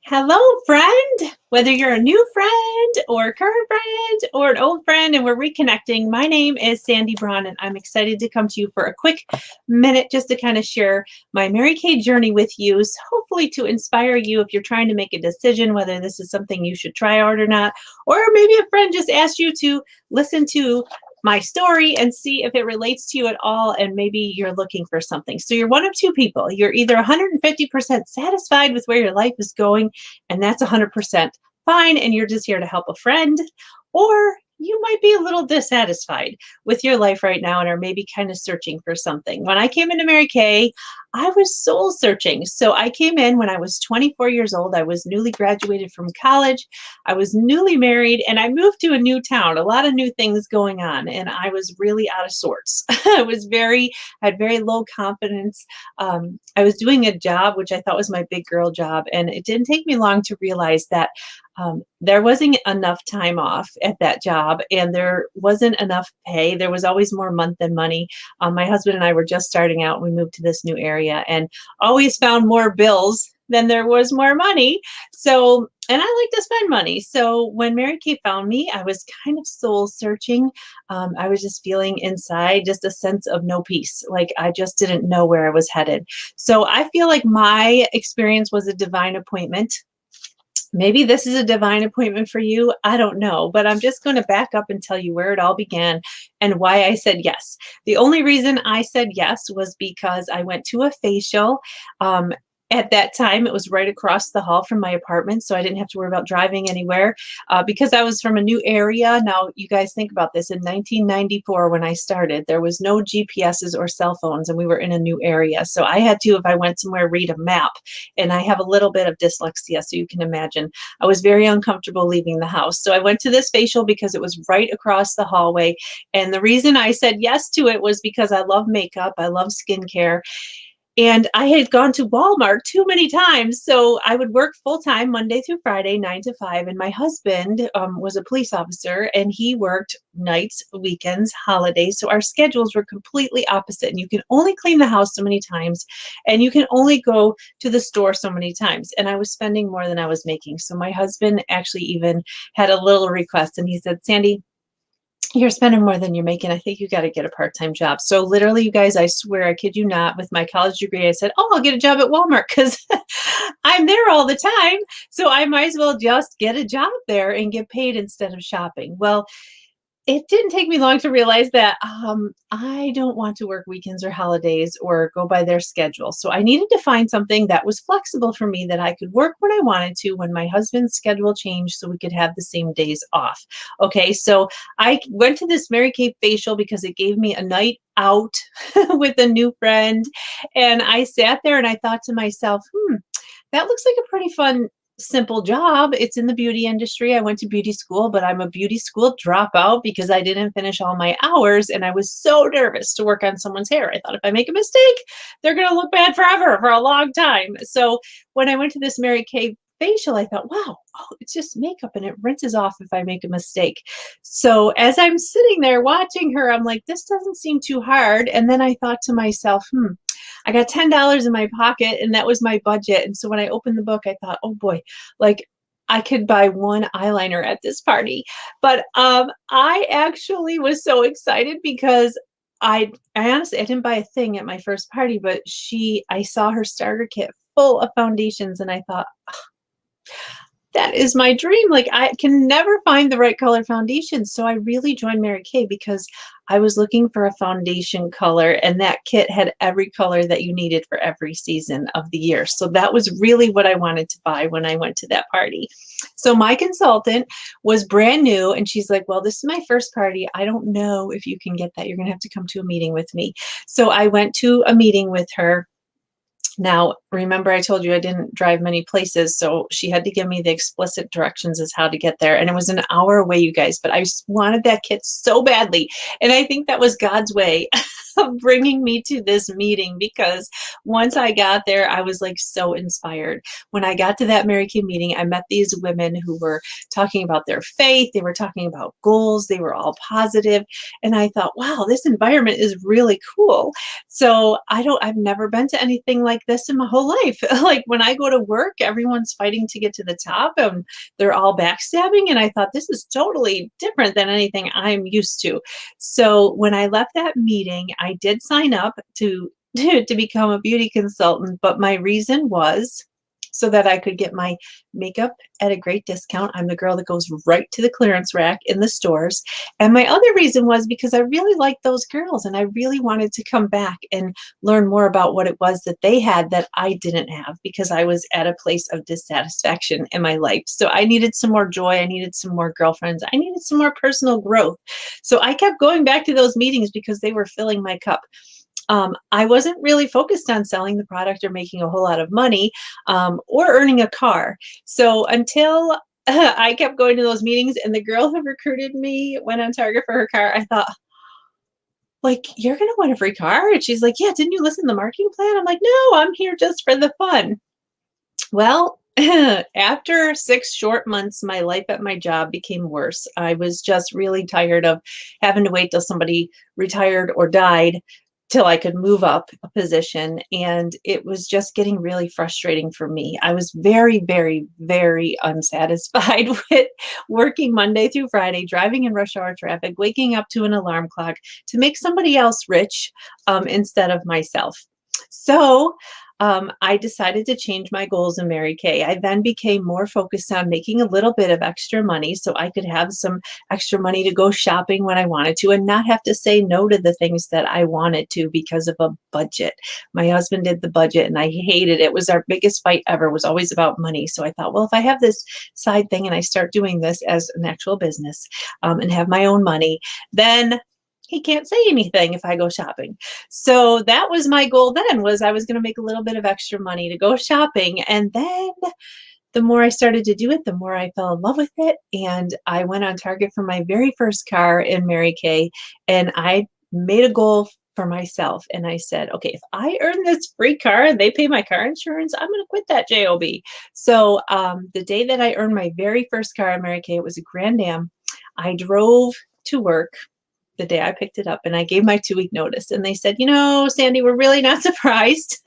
Hello, friend. Whether you're a new friend or a current friend or an old friend, and we're reconnecting, my name is Sandy Braun, and I'm excited to come to you for a quick minute just to kind of share my Mary Kay journey with you, hopefully to inspire you if you're trying to make a decision whether this is something you should try out or not, or maybe a friend just asked you to listen to my story and see if it relates to you at all, and maybe you're looking for something. So you're one of two people. You're either 150% satisfied with where your life is going, and that's 100% fine, and you're just here to help a friend, or you might be a little dissatisfied with your life right now and are maybe kind of searching for something. When I came into Mary Kay, I was soul searching. So I came in when I was 24 years old. I was newly graduated from college. I was newly married, and I moved to a new town, a lot of new things going on, and I was really out of sorts. Had very low confidence. I was doing a job which I thought was my big girl job, and it didn't take me long to realize that there wasn't enough time off at that job, and there wasn't enough pay. There was always more month than money. My husband and I were just starting out. We moved to this new area and always found more bills than there was more money. So, and I like to spend money. So when Mary Kay found me, I was kind of soul searching. I was just feeling inside just a sense of no peace. Like I just didn't know where I was headed. So I feel like my experience was a divine appointment. Maybe this is a divine appointment for you. I don't know, but I'm just going to back up and tell you where it all began and why I said yes. The only reason I said yes was because I went to a facial. At that time, it was right across the hall from my apartment, so I didn't have to worry about driving anywhere because I was from a new area. Now, you guys think about this. In 1994, when I started, there was no GPSs or cell phones, and we were in a new area. So I had to, if I went somewhere, read a map. And I have a little bit of dyslexia, so you can imagine. I was very uncomfortable leaving the house. So I went to this facial because it was right across the hallway. And the reason I said yes to it was because I love makeup, I love skincare. And I had gone to Walmart too many times. So I would work full time Monday through Friday, 9 to 5. And my husband was a police officer, and he worked nights, weekends, holidays. So our schedules were completely opposite. And you can only clean the house so many times, and you can only go to the store so many times. And I was spending more than I was making. So my husband actually even had a little request, and he said, Sandy, you're spending more than you're making. I think you got to get a part-time job. So literally, you guys, I swear, I kid you not, with my college degree, I said, oh, I'll get a job at Walmart because I'm there all the time. So I might as well just get a job there and get paid instead of shopping. Well, it didn't take me long to realize that I don't want to work weekends or holidays or go by their schedule. So I needed to find something that was flexible for me, that I could work when I wanted to, when my husband's schedule changed, so we could have the same days off. Okay, so I went to this Mary Kay facial because it gave me a night out with a new friend. And I sat there and I thought to myself, that looks like a pretty fun, simple job. It's in the beauty industry. I went to beauty school, but I'm a beauty school dropout because I didn't finish all my hours, and I was so nervous to work on someone's hair. I thought if I make a mistake, they're going to look bad forever, for a long time. So when I went to this Mary Kay facial, I thought, wow, it's just makeup and it rinses off if I make a mistake. So as I'm sitting there watching her, I'm like, this doesn't seem too hard. And then I thought to myself, I got $10 in my pocket, and that was my budget. And so when I opened the book, I thought, oh boy, like I could buy one eyeliner at this party. But I actually was so excited because I honestly, I didn't buy a thing at my first party, but I saw her starter kit full of foundations, and I thought, that is my dream. Like I can never find the right color foundation. So I really joined Mary Kay because I was looking for a foundation color, and that kit had every color that you needed for every season of the year. So that was really what I wanted to buy when I went to that party. So my consultant was brand new, and she's like, well, this is my first party. I don't know if you can get that. You're going to have to come to a meeting with me. So I went to a meeting with her. Now, remember I told you I didn't drive many places, so she had to give me the explicit directions as how to get there. And it was an hour away, you guys, but I just wanted that kit so badly. And I think that was God's way of bringing me to this meeting, because once I got there, I was like so inspired. When I got to that Mary Kay meeting, I met these women who were talking about their faith. They were talking about goals. They were all positive. And I thought, wow, this environment is really cool. So I've never been to anything like like this in my whole life. Like when I go to work, everyone's fighting to get to the top and they're all backstabbing. And I thought this is totally different than anything I'm used to. So when I left that meeting, I did sign up to to become a beauty consultant, but my reason was so that I could get my makeup at a great discount. I'm the girl that goes right to the clearance rack in the stores. And my other reason was because I really liked those girls and I really wanted to come back and learn more about what it was that they had that I didn't have because I was at a place of dissatisfaction in my life. So I needed some more joy. I needed some more girlfriends. I needed some more personal growth. So I kept going back to those meetings because they were filling my cup. I wasn't really focused on selling the product or making a whole lot of money or earning a car. So until I kept going to those meetings and the girl who recruited me went on Target for her car, I thought, like, you're going to win a free car? And she's like, yeah, didn't you listen to the marketing plan? I'm like, no, I'm here just for the fun. Well, after 6 short months, my life at my job became worse. I was just really tired of having to wait till somebody retired or died till I could move up a position. And it was just getting really frustrating for me. I was very, very, very unsatisfied with working Monday through Friday, driving in rush hour traffic, waking up to an alarm clock to make somebody else rich instead of myself. So I decided to change my goals in Mary Kay. I then became more focused on making a little bit of extra money so I could have some extra money to go shopping when I wanted to and not have to say no to the things that I wanted to because of a budget. My husband did the budget and I hated it. It was our biggest fight ever, was always about money. So I thought, well, if I have this side thing and I start doing this as an actual business and have my own money, then he can't say anything if I go shopping. So that was my goal then, was I was going to make a little bit of extra money to go shopping. And then the more I started to do it, the more I fell in love with it. And I went on Target for my very first car in Mary Kay. And I made a goal for myself. And I said, okay, if I earn this free car and they pay my car insurance, I'm going to quit that job. So the day that I earned my very first car in Mary Kay, it was a Grand Am. I drove to work the day I picked it up and I gave my 2-week notice. And they said, you know, Sandy, we're really not surprised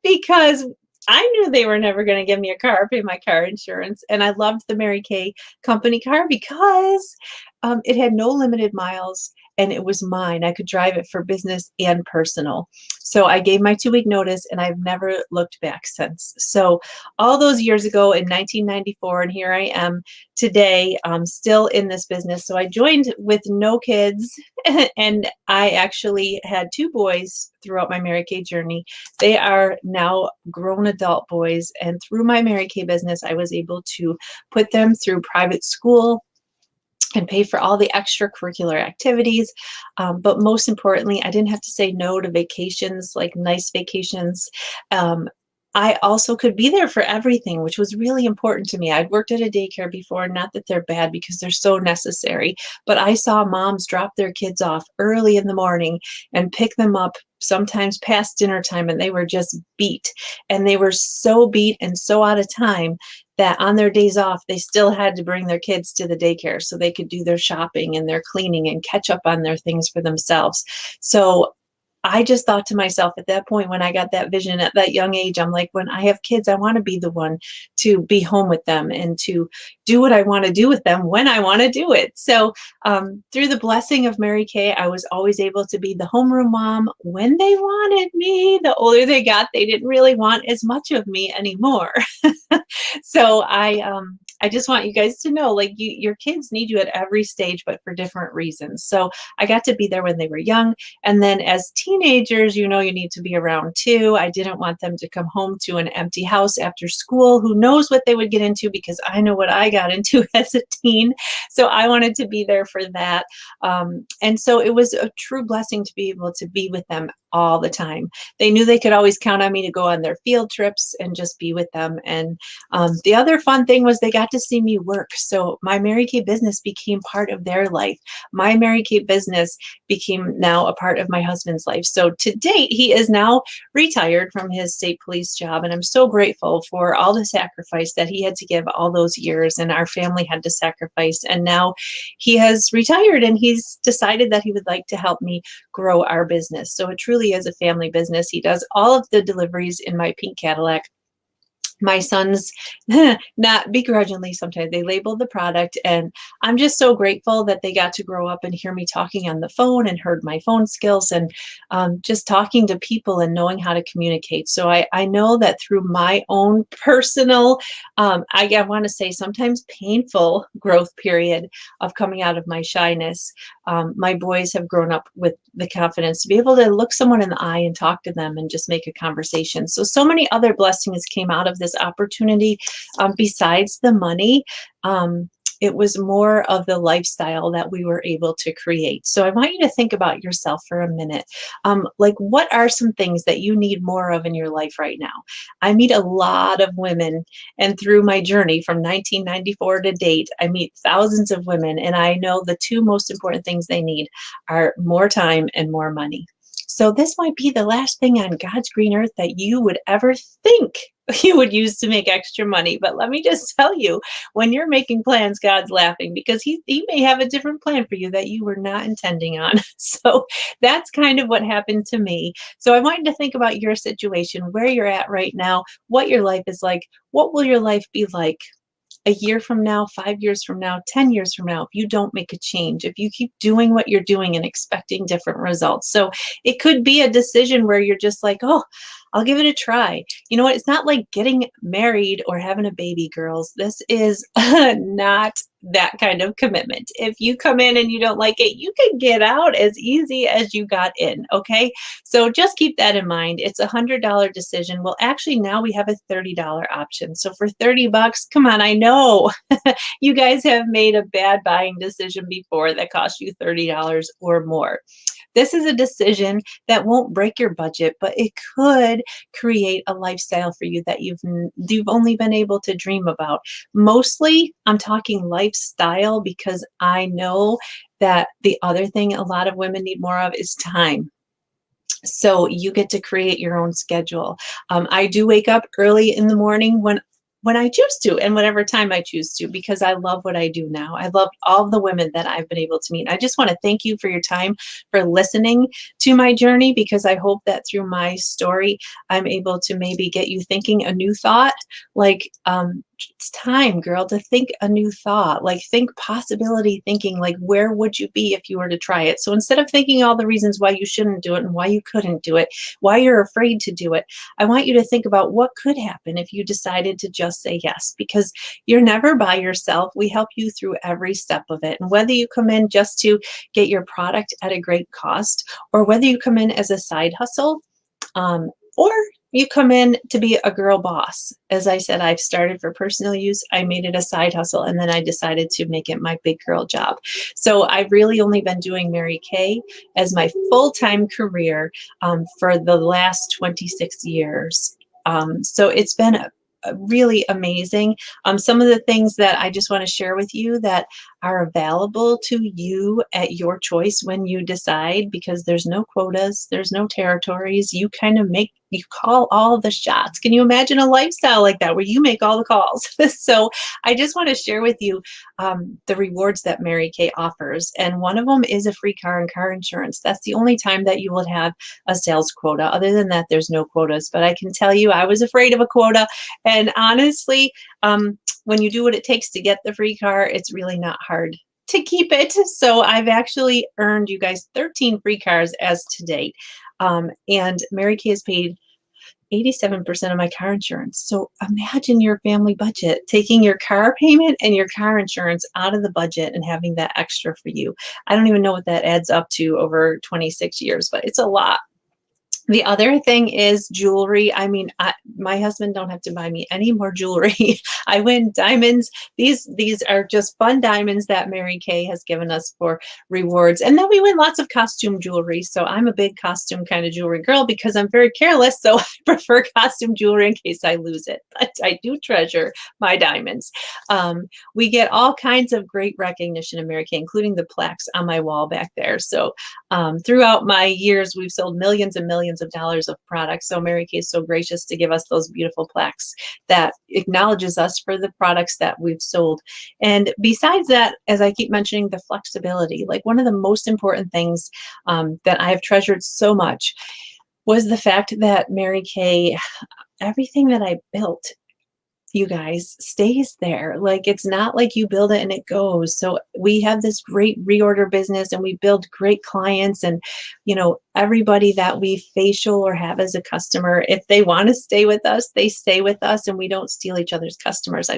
because I knew they were never going to give me a car, pay my car insurance. And I loved the Mary Kay company car because it had no limited miles and it was mine. I could drive it for business and personal. So I gave my 2-week notice and I've never looked back since. So all those years ago in 1994, and here I am today, still in this business. So I joined with no kids and I actually had 2 boys throughout my Mary Kay journey. They are now grown adult boys. And through my Mary Kay business, I was able to put them through private school and pay for all the extracurricular activities. But most importantly, I didn't have to say no to vacations, like nice vacations. I also could be there for everything, which was really important to me. I'd worked at a daycare before, not that they're bad because they're so necessary, but I saw moms drop their kids off early in the morning and pick them up sometimes past dinner time, and they were just beat. And they were so beat and so out of time that on their days off, they still had to bring their kids to the daycare so they could do their shopping and their cleaning and catch up on their things for themselves. So I just thought to myself at that point, when I got that vision at that young age, I'm like, when I have kids, I want to be the one to be home with them and to do what I want to do with them when I want to do it. So through the blessing of Mary Kay, I was always able to be the homeroom mom when they wanted me. The older they got, they didn't really want as much of me anymore. So I just want you guys to know, like, your kids need you at every stage, but for different reasons. So I got to be there when they were young. And then as teenagers, you know, you need to be around too. I didn't want them to come home to an empty house after school. Who knows what they would get into, because I know what I got into as a teen. So I wanted to be there for that. And so it was a true blessing to be able to be with them all the time. They knew they could always count on me to go on their field trips and just be with them. And the other fun thing was they got to see me work. So my Mary Kay business became part of their life. My Mary Kay business became now a part of my husband's life. So to date, he is now retired from his state police job. And I'm so grateful for all the sacrifice that he had to give all those years and our family had to sacrifice. And now he has retired and he's decided that he would like to help me grow our business. So it truly truly is a family business. He does all of the deliveries in my pink Cadillac. My sons, not begrudgingly, sometimes they label the product, and I'm just so grateful that they got to grow up and hear me talking on the phone and heard my phone skills, and just talking to people and knowing how to communicate. So I know that through my own personal, I want to say sometimes painful growth period of coming out of my shyness, my boys have grown up with the confidence to be able to look someone in the eye and talk to them and just make a conversation. So many other blessings came out of this opportunity, besides the money. It was more of the lifestyle that we were able to create. So I want you to think about yourself for a minute. Like, what are some things that you need more of in your life right now? I meet a lot of women, and through my journey from 1994 to date, I meet thousands of women, and I know the two most important things they need are more time and more money. So this might be the last thing on God's green earth that you would ever think you would use to make extra money. But let me just tell you, when you're making plans, God's laughing, because he may have a different plan for you that you were not intending on. So that's kind of what happened to me. So I want you to think about your situation, where you're at right now, what your life is like. What will your life be like a year from now, 5 years from now, 10 years from now, if you don't make a change, if you keep doing what you're doing and expecting different results? So it could be a decision where you're just like, oh, I'll give it a try. You know what? It's not like getting married or having a baby, girls. This is not that kind of commitment. If you come in and you don't like it, you can get out as easy as you got in. Okay. So just keep that in mind. It's $100 decision. Well, actually, now we have a $30 option. So for $30, come on, I know you guys have made a bad buying decision before that cost you $30 or more. This is a decision that won't break your budget, but it could create a lifestyle for you that you've only been able to dream about. Mostly, I'm talking lifestyle, because I know that the other thing a lot of women need more of is time. So you get to create your own schedule. I do wake up early in the morning when I choose to, and whatever time I choose to, because I love what I do now. I love all the women that I've been able to meet. I just want to thank you for your time, for listening to my journey, because I hope that through my story, I'm able to maybe get you thinking a new thought. Like, it's time, girl, to think a new thought. Like, think possibility thinking, like, where would you be if you were to try it? So instead of thinking all the reasons why you shouldn't do it and why you couldn't do it, why you're afraid to do it, I want you to think about what could happen if you decided to just say yes, because you're never by yourself. We help you through every step of it. And whether you come in just to get your product at a great cost, or whether you come in as a side hustle, or you come in to be a girl boss. As I said, I've started for personal use. I made it a side hustle, and then I decided to make it my big girl job. So I've really only been doing Mary Kay as my full-time career for the last 26 years. So it's been really amazing. Some of the things that I just want to share with you that are available to you at your choice when you decide, because there's no quotas, there's no territories. You kind of you call all the shots. Can you imagine a lifestyle like that where you make all the calls? So I just want to share with you the rewards that Mary Kay offers. And one of them is a free car and car insurance. That's the only time that you will have a sales quota. Other than that, there's no quotas. But I can tell you, I was afraid of a quota. And honestly, when you do what it takes to get the free car, it's really not hard to keep it. So I've actually earned you guys 13 free cars as to date. And Mary Kay has paid 87% of my car insurance. So imagine your family budget, taking your car payment and your car insurance out of the budget and having that extra for you. I don't even know what that adds up to over 26 years, but it's a lot. The other thing is jewelry. I mean, my husband don't have to buy me any more jewelry. I win diamonds. These are just fun diamonds that Mary Kay has given us for rewards. And then we win lots of costume jewelry. So I'm a big costume kind of jewelry girl because I'm very careless. So I prefer costume jewelry in case I lose it. But I do treasure my diamonds. We get all kinds of great recognition in Mary Kay, including the plaques on my wall back there. So throughout my years, we've sold millions and millions of dollars of products. So Mary Kay is so gracious to give us those beautiful plaques that acknowledges us for the products that we've sold. And besides that, as I keep mentioning, the flexibility, like one of the most important things that I have treasured so much was the fact that Mary Kay, everything that I built, you guys, stays there. Like, it's not like you build it and it goes. So we have this great reorder business and we build great clients, and everybody that we facial or have as a customer, if they want to stay with us, they stay with us, and we don't steal each other's customers.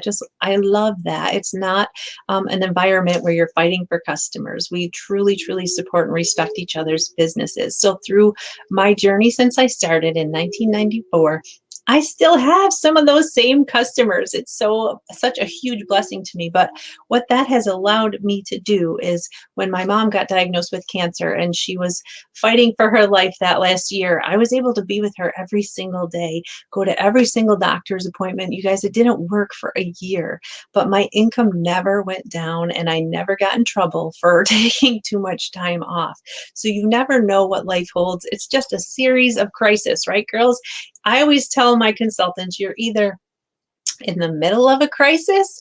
I love that. It's not an environment where you're fighting for customers. We truly, truly support and respect each other's businesses. So through my journey since I started in 1994, I still have some of those same customers. It's such a huge blessing to me. But what that has allowed me to do is, when my mom got diagnosed with cancer and she was fighting for her life that last year, I was able to be with her every single day, go to every single doctor's appointment. You guys, it didn't work for a year, but my income never went down and I never got in trouble for taking too much time off. So you never know what life holds. It's just a series of crises, right, girls? I always tell my consultants, you're either in the middle of a crisis,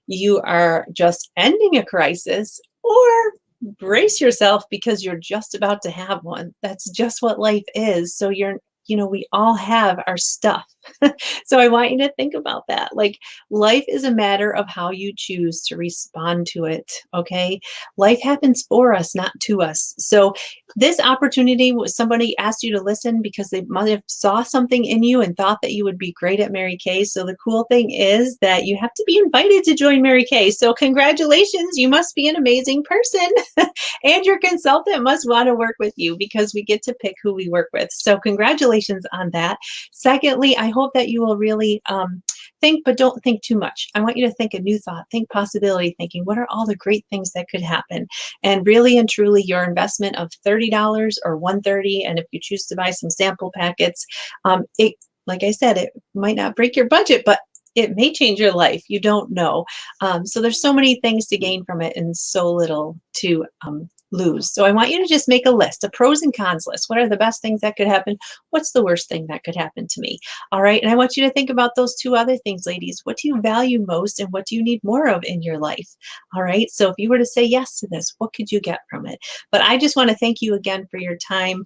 you are just ending a crisis, or brace yourself because you're just about to have one. That's just what life is. So we all have our stuff. So I want you to think about that. Like, life is a matter of how you choose to respond to it. Okay. Life happens for us, not to us. So this opportunity was, somebody asked you to listen because they might have saw something in you and thought that you would be great at Mary Kay. So the cool thing is that you have to be invited to join Mary Kay. So congratulations, you must be an amazing person. And your consultant must want to work with you because we get to pick who we work with. So congratulations on that. Secondly, I hope that you will really think, but don't think too much. I want you to think a new thought, think possibility thinking. What are all the great things that could happen? And really and truly, your investment of $30 or $130, and if you choose to buy some sample packets, like I said, it might not break your budget, but it may change your life. You don't know. So there's so many things to gain from it and so little to lose. So I want you to just make a list, a pros and cons list. What are the best things that could happen? What's the worst thing that could happen to me? All right. And I want you to think about those two other things, ladies. What do you value most and what do you need more of in your life? All right. So if you were to say yes to this, what could you get from it? But I just want to thank you again for your time.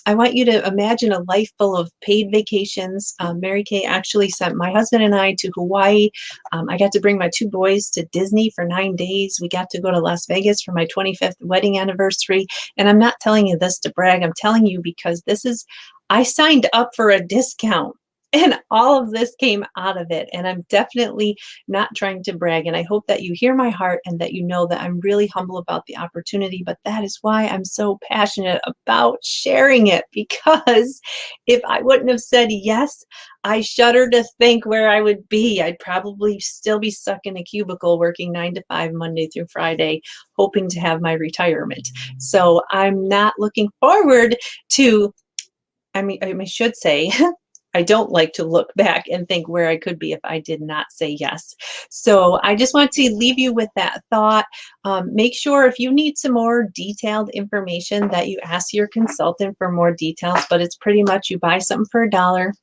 I want you to imagine a life full of paid vacations. Mary Kay actually sent my husband and I to Hawaii. I got to bring my two boys to Disney for 9 days. We got to go to Las Vegas for my 25th wedding anniversary. And I'm not telling you this to brag. I'm telling you because I signed up for a discount. And all of this came out of it. And I'm definitely not trying to brag. And I hope that you hear my heart and that you know that I'm really humble about the opportunity. But that is why I'm so passionate about sharing it. Because if I wouldn't have said yes, I shudder to think where I would be. I'd probably still be stuck in a cubicle working 9 to 5 Monday through Friday, hoping to have my retirement. So I'm not looking forward to, I should say, I don't like to look back and think where I could be if I did not say yes. So I just want to leave you with that thought. Make sure if you need some more detailed information that you ask your consultant for more details, but it's pretty much you buy something for $1,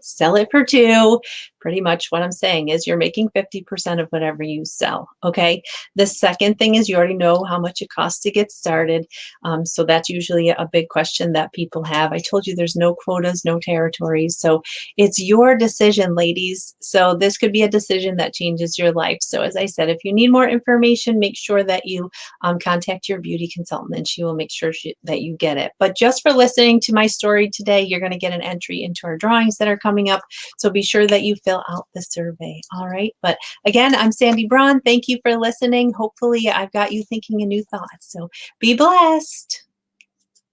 sell it for $2. Pretty much what I'm saying is you're making 50% of whatever you sell. Okay. The second thing is you already know how much it costs to get started. So that's usually a big question that people have. I told you there's no quotas, no territories. So it's your decision, ladies. So this could be a decision that changes your life. So as I said, if you need more information, make sure that you contact your beauty consultant and she will make sure that you get it. But just for listening to my story today, you're going to get an entry into our drawings that are coming up. So be sure that you fill out the survey. All right. But again, I'm Sandy Braun. Thank you for listening. Hopefully I've got you thinking a new thought. So be blessed.